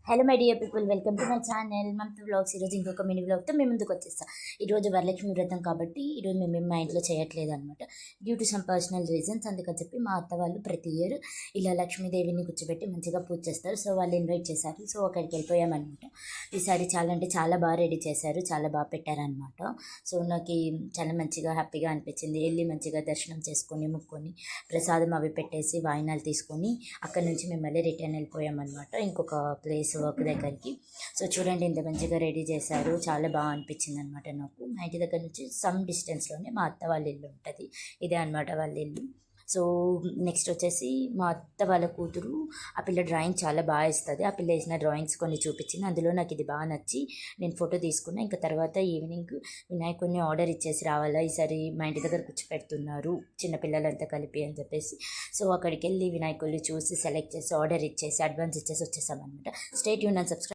Hello my dear people, welcome to my channel Mamata vlogs. ఈరోజు ఇంకొక mini వ్లాగ్తో మేము ముందుకు వచ్చేస్తాం. ఈరోజు వరలక్ష్మి వ్రతం కాబట్టి ఈరోజు మేము మా ఇంట్లో చేయట్లేదు అనమాట, due to some personal reasons. అందుకని చెప్పి మా అత్త వాళ్ళు ప్రతి ఇయర్ ఇలా లక్ష్మీదేవిని కూర్చోబెట్టి మంచిగా పూజ చేస్తారు. సో వాళ్ళు ఇన్వైట్ చేశారు, సో అక్కడికి వెళ్ళిపోయామన్నమాట. ఈసారి చాలా అంటే చాలా బాగా రెడీ చేశారు, చాలా బాగా పెట్టారనమాట. సో నాకు చాలా మంచిగా హ్యాపీగా అనిపించింది. వెళ్ళి మంచిగా దర్శనం చేసుకొని ముక్కొని ప్రసాదం అవి పెట్టేసి వాయినాలు తీసుకొని అక్కడ నుంచి మేము మళ్ళీ రిటర్న్ వెళ్ళిపోయామన్నమాట ఇంకొక ప్లేస్ వర్క్ దగ్గరికి. సో చూడండి ఎంత మంచిగా రెడీ చేశారు, చాలా బాగా అనిపించింది అనమాట నాకు. మా ఇంటి దగ్గర నుంచి సమ్ డిస్టెన్స్లోనే మా అత్త వాళ్ళ ఇల్లు ఉంటుంది, ఇదే అనమాట వాళ్ళ ఇల్లు. సో నెక్స్ట్ వచ్చేసి మా అత్త వాళ్ళ కూతురు, ఆ పిల్ల డ్రాయింగ్ చాలా బాగా ఇస్తుంది. ఆ పిల్ల వేసిన డ్రాయింగ్స్ కొన్ని చూపించింది, అందులో నాకు ఇది బాగా నచ్చి నేను ఫోటో తీసుకున్నా. ఇంకా తర్వాత ఈవినింగ్ వినాయకుడిని ఆర్డర్ ఇచ్చేసి రావాలా, ఈసారి మా ఇంటి దగ్గర కూర్చోపెడుతున్నారు చిన్నపిల్లలంతా కలిపి అని చెప్పేసి. సో అక్కడికి వెళ్ళి వినాయకుడిని చూసి సెలెక్ట్ చేసి ఆర్డర్ ఇచ్చేసి అడ్వాన్స్ ఇచ్చేసి వచ్చేసామన్నమాట. Stay tune and subscribe.